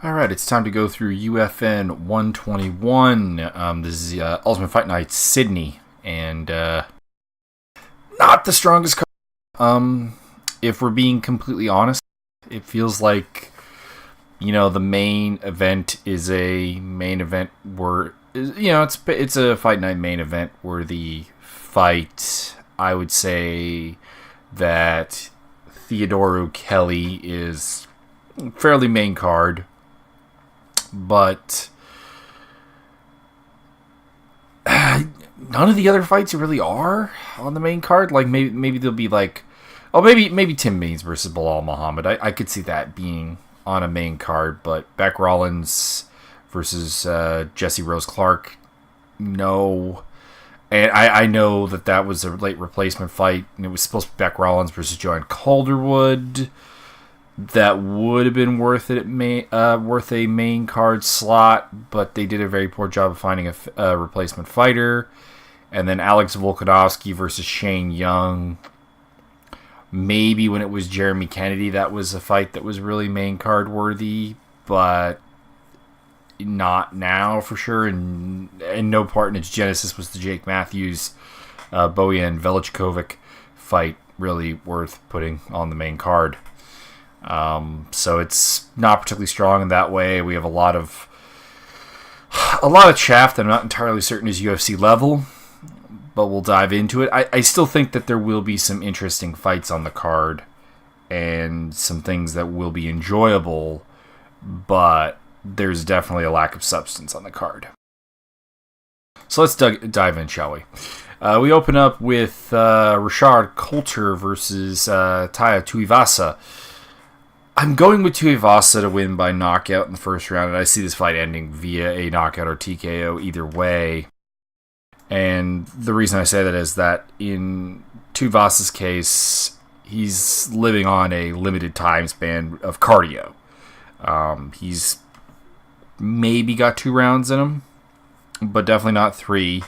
Alright, it's time to go through UFN 121. This is Ultimate Fight Night Sydney, and not the strongest card. If we're being completely honest, it feels like, the main event is a main event where, it's a Fight Night main event where the fight, I would say that Theodora Kelly is fairly main card. But none of the other fights really are on the main card. Like maybe they'll be like, maybe Tim Means versus Bilal Muhammad. I could see that being on a main card. But Beck Rollins versus Jesse Rose Clark, no. And I know that was a late replacement fight, and it was supposed to be Beck Rollins versus Joanne Calderwood. That would have been worth a main card slot, but they did a very poor job of finding a replacement fighter. And then Alex Volkanovski versus Shane Jung. Maybe when it was Jeremy Kennedy, that was a fight that was really main card worthy, but not now for sure. And no part in its genesis was the Jake Mathews, Bowie and Velichkovic fight really worth putting on the main card. So it's not particularly strong in that way. We have a lot of chaff that I'm not entirely certain is UFC level, but we'll dive into it. I still think that there will be some interesting fights on the card and some things that will be enjoyable, but there's definitely a lack of substance on the card. So let's dive in, shall we? We open up with Rashaad Coulter versus Taya Tuivasa. I'm going with Tuivasa to win by knockout in the first round, and I see this fight ending via a knockout or TKO either way. And the reason I say that is that in Tuivasa's case, he's living on a limited time span of cardio. He's maybe got 2 rounds in him, but definitely not 3.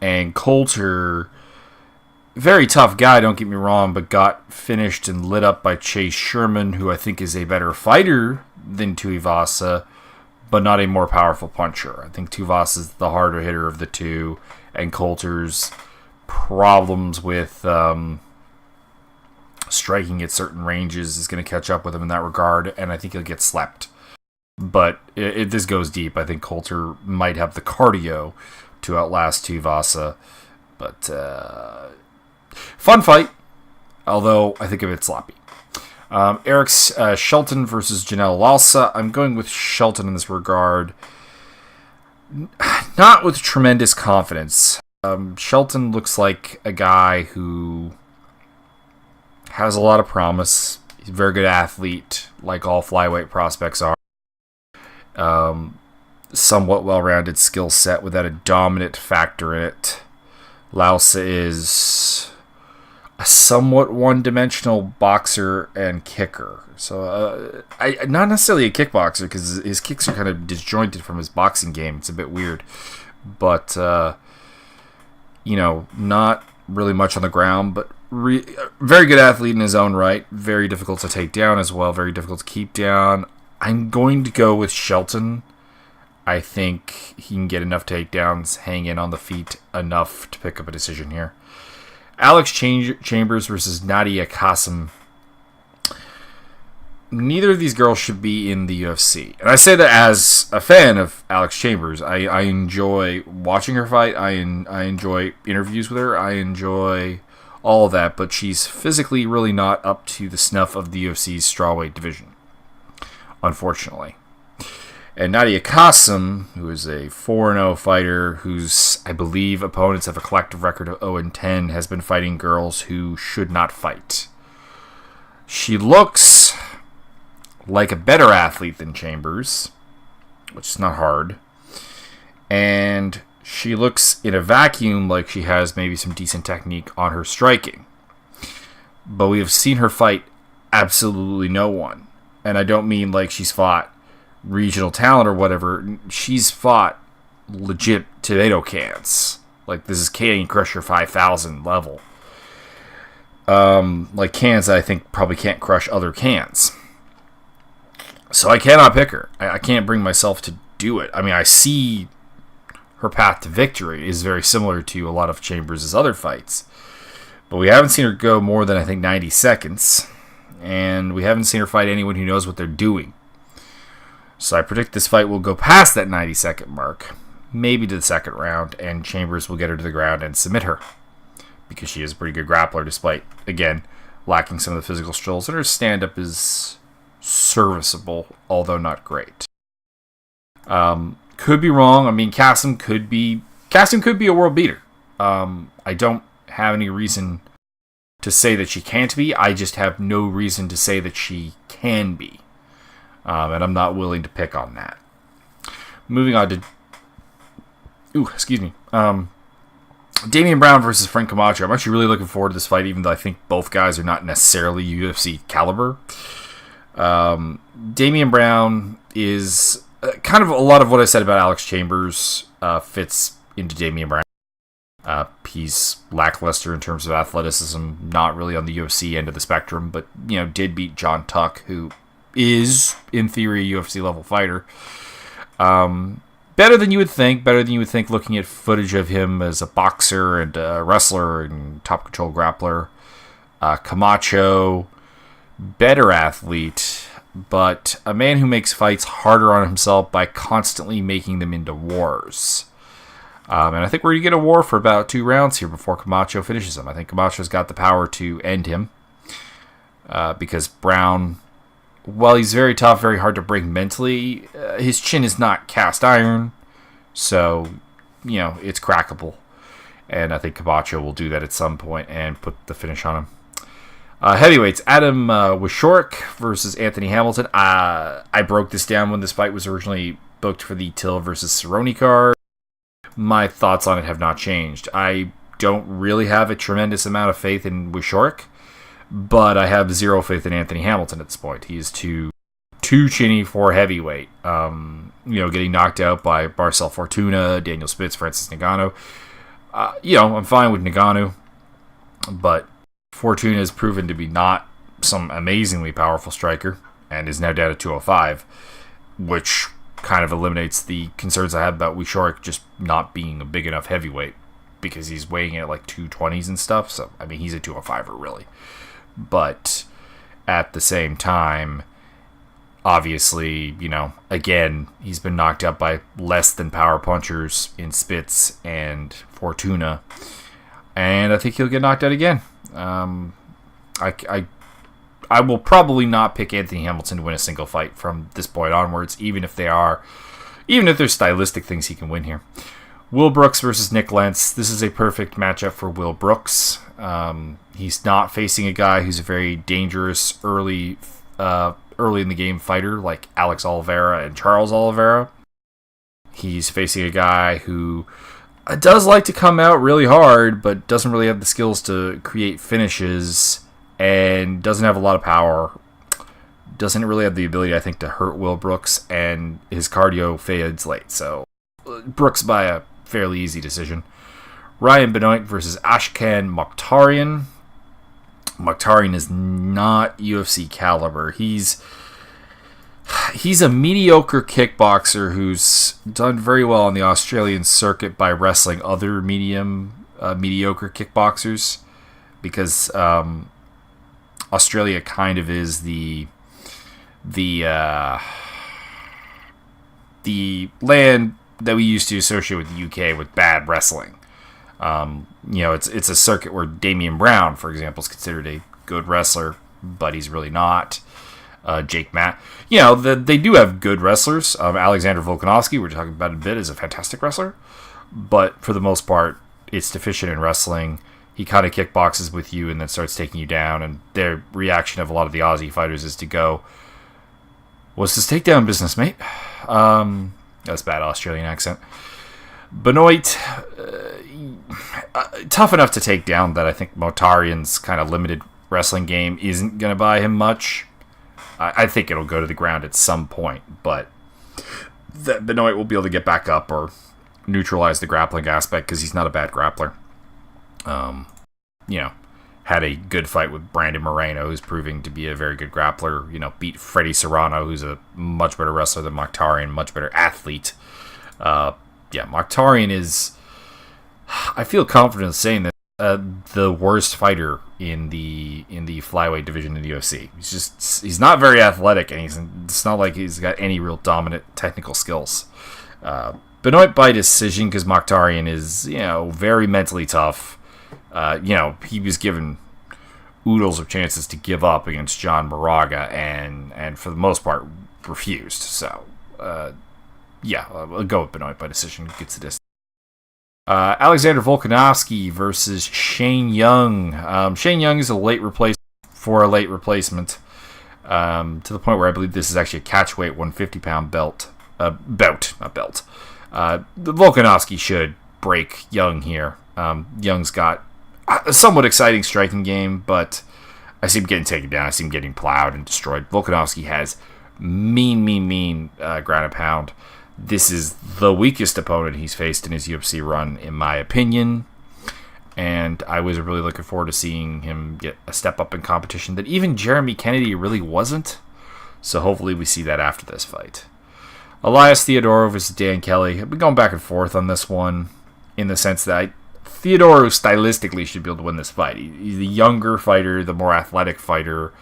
And Coulter, very tough guy, don't get me wrong, but got finished and lit up by Chase Sherman, who I think is a better fighter than Tuivasa, but not a more powerful puncher. I think Tuivasa is the harder hitter of the two, and Coulter's problems with striking at certain ranges is going to catch up with him in that regard, and I think he'll get slept. But if this goes deep, I think Coulter might have the cardio to outlast Tuivasa, but fun fight, although I think of it sloppy. Eric's Shelton versus Janelle Lalsa. I'm going with Shelton in this regard. Not with tremendous confidence. Shelton looks like a guy who has a lot of promise. He's a very good athlete, like all flyweight prospects are. Somewhat well-rounded skill set without a dominant factor in it. Lalsa is a somewhat one-dimensional boxer and kicker. So, not necessarily a kickboxer, because his kicks are kind of disjointed from his boxing game. It's a bit weird. But, not really much on the ground, but very good athlete in his own right. Very difficult to take down as well. Very difficult to keep down. I'm going to go with Shelton. I think he can get enough takedowns, hang in on the feet enough to pick up a decision here. Alex Chambers versus Nadia Qasim. Neither of these girls should be in the UFC. And I say that as a fan of Alex Chambers. I enjoy watching her fight. I enjoy interviews with her. I enjoy all of that. But she's physically really not up to the snuff of the UFC's strawweight division, unfortunately. And Nadia Qasim, who is a 4-0 fighter, whose, I believe, opponents have a collective record of 0-10, has been fighting girls who should not fight. She looks like a better athlete than Chambers, which is not hard. And she looks in a vacuum like she has maybe some decent technique on her striking. But we have seen her fight absolutely no one. And I don't mean like she's fought regional talent or whatever. She's fought legit tomato cans. Like, this is Canyon Crusher 5000 level. Like cans that I think probably can't crush other cans. So I cannot pick her. I can't bring myself to do it. I mean, I see her path to victory is very similar to a lot of Chambers' other fights. But we haven't seen her go more than, I think, 90 seconds. And we haven't seen her fight anyone who knows what they're doing. So I predict this fight will go past that 90-second mark, maybe to the second round, and Chambers will get her to the ground and submit her. Because she is a pretty good grappler, despite, again, lacking some of the physical skills. And her stand-up is serviceable, although not great. Could be wrong. I mean, Qasim could be a world beater. I don't have any reason to say that she can't be. I just have no reason to say that she can be. And I'm not willing to pick on that. Moving on to... Damian Brown versus Franco Camacho. I'm actually really looking forward to this fight, even though I think both guys are not necessarily UFC caliber. Damian Brown is... kind of a lot of what I said about Alex Chambers fits into Damian Brown. He's lackluster in terms of athleticism, not really on the UFC end of the spectrum, but did beat John Tuck, who is in theory a UFC level fighter. Better than you would think. Looking at footage of him as a boxer and a wrestler and top control grappler. Camacho, better athlete, but a man who makes fights harder on himself by constantly making them into wars. And I think we're going to get a war for about 2 rounds here before Camacho finishes him. I think Camacho's got the power to end him. Because Brown, while he's very tough, very hard to break mentally, his chin is not cast iron. So, it's crackable. And I think Camacho will do that at some point and put the finish on him. Heavyweights, Adam Wieczorek versus Anthony Hamilton. I broke this down when this fight was originally booked for the Till versus Cerrone card. My thoughts on it have not changed. I don't really have a tremendous amount of faith in Wieczorek, but I have zero faith in Anthony Hamilton at this point. He's too chinny for heavyweight. Getting knocked out by Marcel Fortuna, Daniel Spitz, Francis Ngannou. I'm fine with Ngannou, but Fortuna has proven to be not some amazingly powerful striker and is now down to 205, which kind of eliminates the concerns I have about Wieczorek just not being a big enough heavyweight, because he's weighing at like 220s and stuff. So, I mean, he's a 205er really. But at the same time, obviously, again, he's been knocked out by less than power punchers in Spitz and Fortuna. And I think he'll get knocked out again. I will probably not pick Anthony Hamilton to win a single fight from this point onwards, even if there's stylistic things he can win here. Will Brooks versus Nick Lentz. This is a perfect matchup for Will Brooks. He's not facing a guy who's a very dangerous early in the game fighter like Alex Oliveira and Charles Oliveira. He's facing a guy who does like to come out really hard, but doesn't really have the skills to create finishes, and doesn't have a lot of power. Doesn't really have the ability, I think, to hurt Will Brooks, and his cardio fades late. So, Brooks by a fairly easy decision. Ryan Benoit versus Ashkan Mokhtarian. Mokhtarian is not UFC caliber. He's a mediocre kickboxer who's done very well on the Australian circuit by wrestling other mediocre kickboxers, because Australia kind of is the land that we used to associate with the UK with bad wrestling. It's a circuit where Damian Brown, for example, is considered a good wrestler, but he's really not. Jake Matt, they do have good wrestlers. Alexander Volkanovski, we're talking about a bit, is a fantastic wrestler, but for the most part, it's deficient in wrestling. He kind of kickboxes with you and then starts taking you down, and their reaction of a lot of the Aussie fighters is to go, "What's this takedown business, mate?" That's bad Australian accent. Benoit, tough enough to take down that I think Mokhtarian's kind of limited wrestling game isn't going to buy him much. I think it'll go to the ground at some point, but that Benoit will be able to get back up or neutralize the grappling aspect because he's not a bad grappler. had a good fight with Brandon Moreno, who's proving to be a very good grappler. Beat Freddie Serrano, who's a much better wrestler than Mokhtar, much better athlete. Mokhtar is, I feel confident in saying that, the worst fighter in the flyweight division in the UFC. He's not very athletic, and it's not like he's got any real dominant technical skills. Benoit by decision because Mokhtar is, very mentally tough. He was given oodles of chances to give up against John Moraga, and for the most part refused. So, I'll go with Benoit by decision. Gets the distance. Alexander Volkanovski versus Shane Jung. Shane Jung is a late replacement for a late replacement, to the point where I believe this is actually a catchweight 150-pound bout, not belt. The Volkanovski should break Jung here. Jung's got a somewhat exciting striking game, but I see him getting taken down. I see him getting plowed and destroyed. Volkanovski has mean ground and pound. This is the weakest opponent he's faced in his UFC run, in my opinion. And I was really looking forward to seeing him get a step up in competition that even Jeremy Kennedy really wasn't. So hopefully we see that after this fight. Elias Theodora versus Dan Kelly. I've been going back and forth on this one, in the sense that Theodora stylistically should be able to win this fight. He's the younger fighter, the more athletic fighter.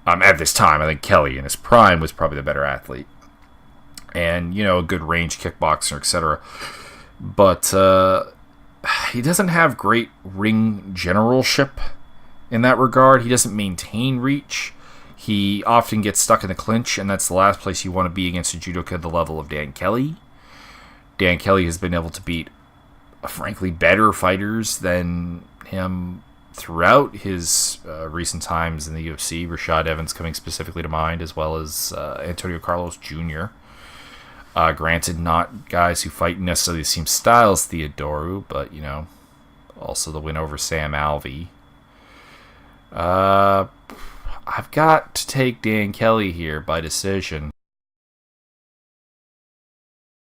At this time, I think Kelly in his prime was probably the better athlete. And, a good range kickboxer, etc. But he doesn't have great ring generalship in that regard. He doesn't maintain reach. He often gets stuck in the clinch, and that's the last place you want to be against a judoka the level of Dan Kelly. Dan Kelly has been able to beat, frankly, better fighters than him throughout his recent times in the UFC. Rashaad Evans coming specifically to mind, as well as Antonio Carlos Jr., granted, not guys who fight necessarily the same style as Theodora, but, also the win over Sam Alvey. I've got to take Dan Kelly here by decision.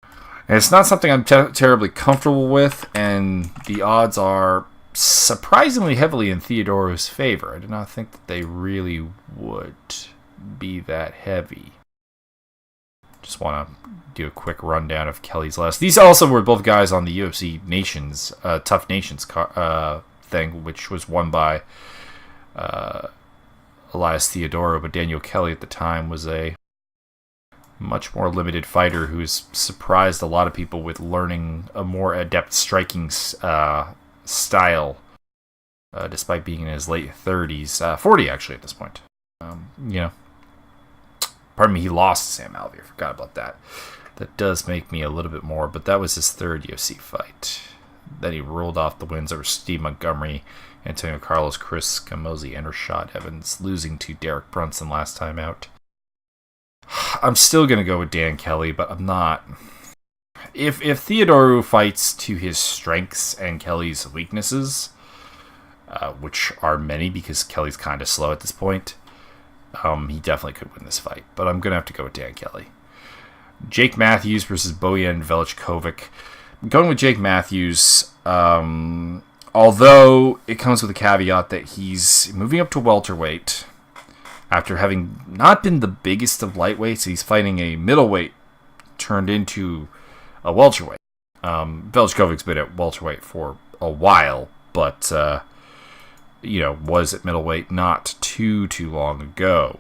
And it's not something I'm terribly comfortable with, and the odds are surprisingly heavily in Theodora's favor. I did not think that they really would be that heavy. Just want to do a quick rundown of Kelly's last. These also were both guys on the UFC Nations, Tough Nations thing, which was won by Elias Theodora, but Daniel Kelly at the time was a much more limited fighter who's surprised a lot of people with learning a more adept striking style, despite being in his late 30s, 40 actually at this point. Pardon me, he lost to Sam Alvey. I forgot about that. That does make me a little bit more, but that was his third UFC fight. Then he rolled off the wins over Steve Montgomery, Antonio Carlos, Chris Camozzi, and Rashaad Evans, losing to Derek Brunson last time out. I'm still going to go with Dan Kelly, but I'm not. If Theodora fights to his strengths and Kelly's weaknesses, which are many because Kelly's kind of slow at this point, he definitely could win this fight, but I'm going to have to go with Dan Kelly. Jake Mathews versus Bowie and Kovac. I'm going with Jake Mathews, although it comes with a caveat that he's moving up to welterweight after having not been the biggest of lightweights. He's fighting a middleweight turned into a welterweight. Kovac's been at welterweight for a while, but was at middleweight not too long ago.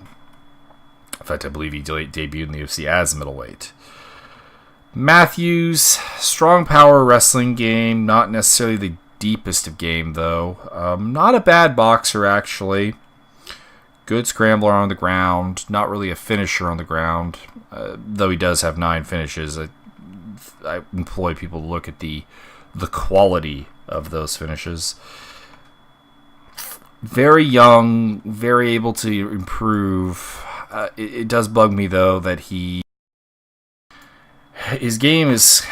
In fact, I believe he debuted in the UFC as a middleweight. Mathews, strong power wrestling game, not necessarily the deepest of game, though. Not a bad boxer, actually. Good scrambler on the ground, not really a finisher on the ground, though he does have 9 finishes. I employ people to look at the quality of those finishes. Very young, very able to improve. It does bug me, though, that his game is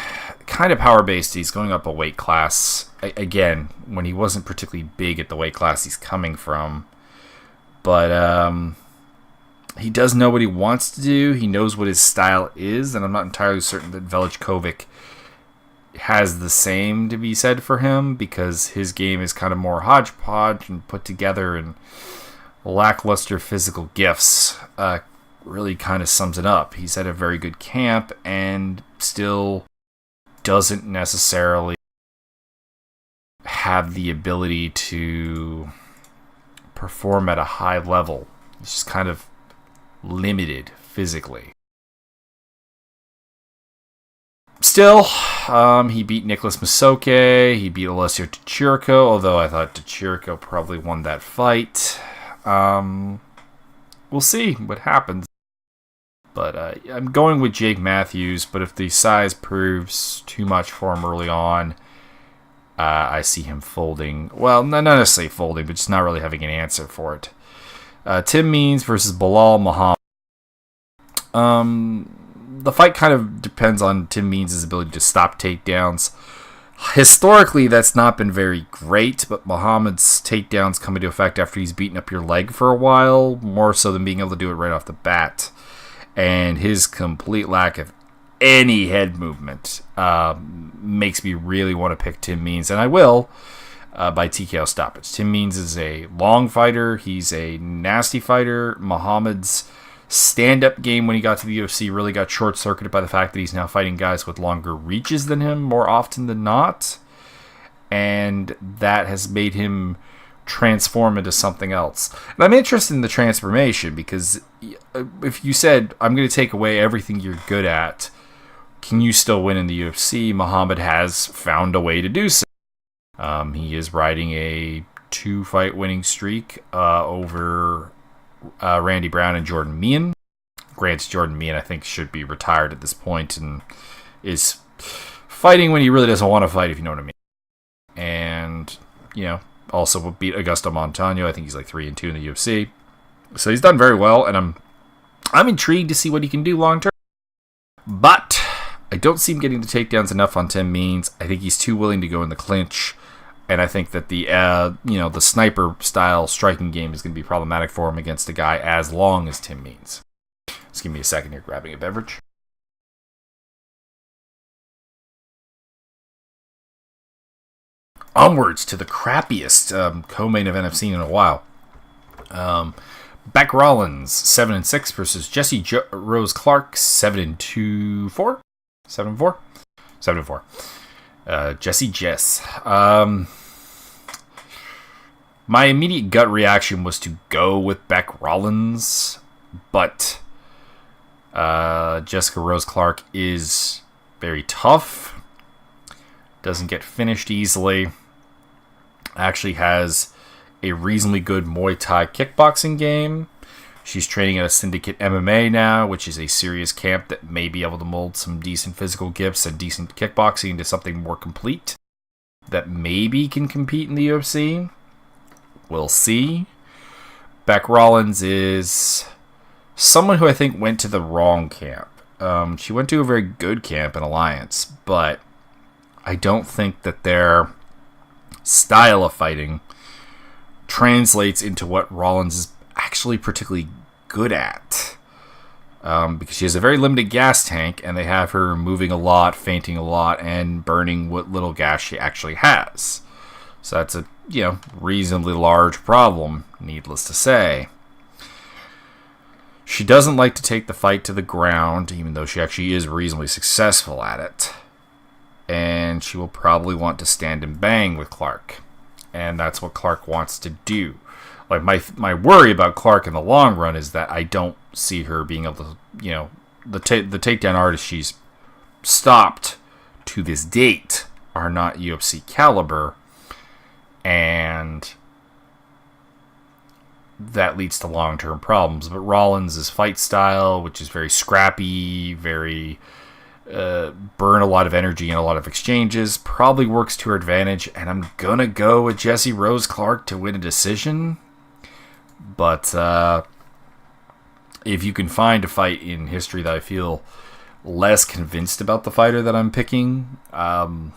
kind of power-based. He's going up a weight class, again, when he wasn't particularly big at the weight class he's coming from. But he does know what he wants to do. He knows what his style is, and I'm not entirely certain that Kovac has the same to be said for him, because his game is kind of more hodgepodge and put together, and lackluster physical gifts really kind of sums it up. He's at a very good camp and still doesn't necessarily have the ability to perform at a high level. He's just kind of limited physically. Still, he beat Nicholas Musoke, he beat Alessio Tachirico, although I thought Tachirico probably won that fight. We'll see what happens. But I'm going with Jake Mathews, but if the size proves too much for him early on, I see him folding. Well, not necessarily folding, but just not really having an answer for it. Tim Means versus Bilal Muhammad. The fight kind of depends on Tim Means' ability to stop takedowns. Historically, that's not been very great, but Muhammad's takedowns come into effect after he's beaten up your leg for a while, more so than being able to do it right off the bat. And his complete lack of any head movement makes me really want to pick Tim Means, and I will, by TKO stoppage. Tim Means is a long fighter. He's a nasty fighter. Muhammad's stand-up game when he got to the UFC really got short-circuited by the fact that he's now fighting guys with longer reaches than him more often than not, and that has made him transform into something else. And I'm interested in the transformation, because if you said, I'm going to take away everything you're good at, can you still win in the UFC? Muhammad has found a way to do so. He is riding a 2-fight winning streak over Randy Brown and Jordan Meehan. Granted, Jordan Meehan, I think, should be retired at this point and is fighting when he really doesn't want to fight, if you know what I mean. And, also beat Augusto Montano. I think he's like 3-2 in the UFC. So he's done very well, and I'm intrigued to see what he can do long term. But I don't see him getting the takedowns enough on Tim Means. I think he's too willing to go in the clinch. And I think that the sniper style striking game is going to be problematic for him against a guy as long as Tim Means. Just give me a second here, grabbing a beverage. Onwards to the crappiest co-main event I've seen in a while. Beck Rollins 7-6 versus Jesse Rose Clark 7-4. 7-4. 7-4. Jesse Jess. My immediate gut reaction was to go with Beck Rollins, but Jessica Rose Clark is very tough. Doesn't get finished easily. Actually has a reasonably good Muay Thai kickboxing game. She's training at a Syndicate MMA now, which is a serious camp that may be able to mold some decent physical gifts and decent kickboxing into something more complete that maybe can compete in the UFC. We'll see. Beck Rollins is someone who I think went to the wrong camp. She went to a very good camp in Alliance, but I don't think that their style of fighting translates into what Rollins is actually particularly good at, because she has a very limited gas tank, and they have her moving a lot, fainting a lot, and burning what little gas she actually has. So that's a reasonably large problem, needless to say. She doesn't like to take the fight to the ground, even though she actually is reasonably successful at it. And she will probably want to stand and bang with Clark, and that's what Clark wants to do. Like, my worry about Clark in the long run is that I don't see her being able to, the takedown artists she's stopped to this date are not UFC caliber, and that leads to long-term problems. But Rollins' fight style, which is very scrappy, very burn a lot of energy in a lot of exchanges, probably works to her advantage, and I'm gonna go with Jesse Rose Clark to win a decision. But if you can find a fight in history that I feel less convinced about the fighter that I'm picking, go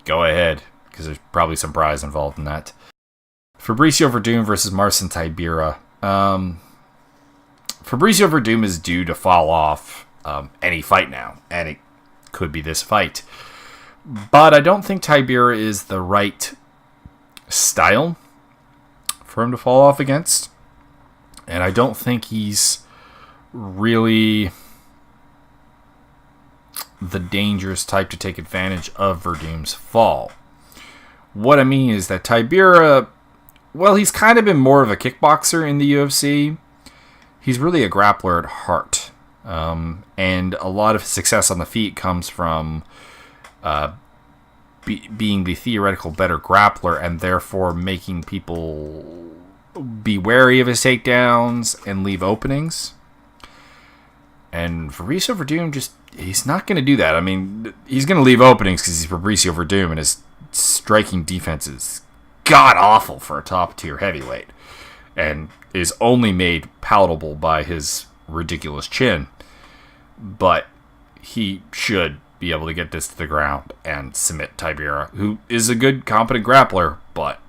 ahead, because there's probably some prize involved in that. Fabricio Werdum versus Marcin Tybura. Fabricio Werdum is due to fall off any fight now, and it could be this fight. But I don't think Tybura is the right style for him to fall off against. And I don't think he's really the dangerous type to take advantage of Werdum's fall. What I mean is that Tybura, well, he's kind of been more of a kickboxer in the UFC. He's really a grappler at heart. And a lot of success on the feet comes from being the theoretical better grappler and therefore making people be wary of his takedowns and leave openings. And Fabricio Werdum he's not going to do that. I mean, he's going to leave openings because he's Fabricio Werdum and his striking defense is god-awful for a top-tier heavyweight and is only made palatable by his ridiculous chin. But he should be able to get this to the ground and submit Tybura, who is a good, competent grappler, but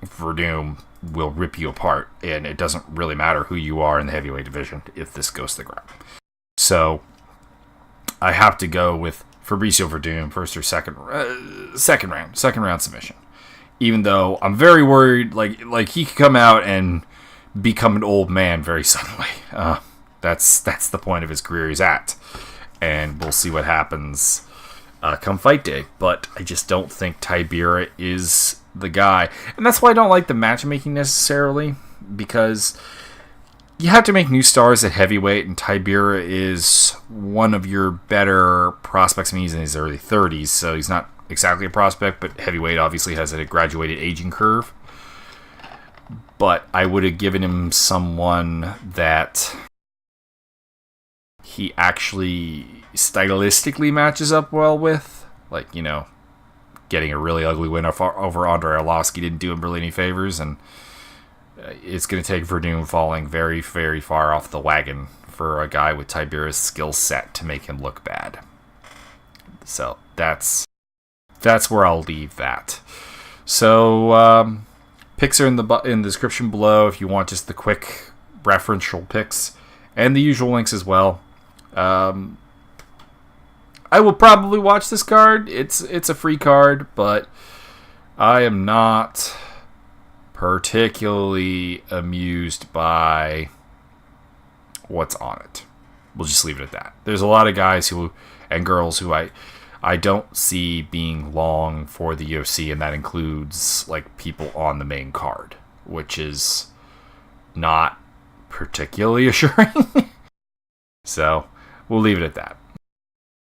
Werdum will rip you apart, and it doesn't really matter who you are in the heavyweight division if this goes to the ground. So I have to go with Fabricio Werdum, first or second round submission. Even though I'm very worried, like he could come out and become an old man very suddenly. That's the point of his career he's at, and we'll see what happens come fight day. But I just don't think Tybura is the guy, and that's why I don't like the matchmaking necessarily, because you have to make new stars at heavyweight, and Tybura is one of your better prospects. I mean, he's in his early 30s, so he's not exactly a prospect, but heavyweight obviously has a graduated aging curve. But I would have given him someone that he actually stylistically matches up well with. Like, you know, getting a really ugly win over Andrei Arlovski didn't do him really any favors, and it's going to take Werdum falling very, very far off the wagon for a guy with Tybura's skill set to make him look bad. So that's where I'll leave that. So picks are in the description below if you want just the quick referential picks, and the usual links as well. I will probably watch this card. It's a free card, but I am not particularly amused by what's on it. We'll just leave it at that. There's a lot of guys and girls who I don't see being long for the UFC, and that includes like people on the main card, which is not particularly assuring. So we'll leave it at that.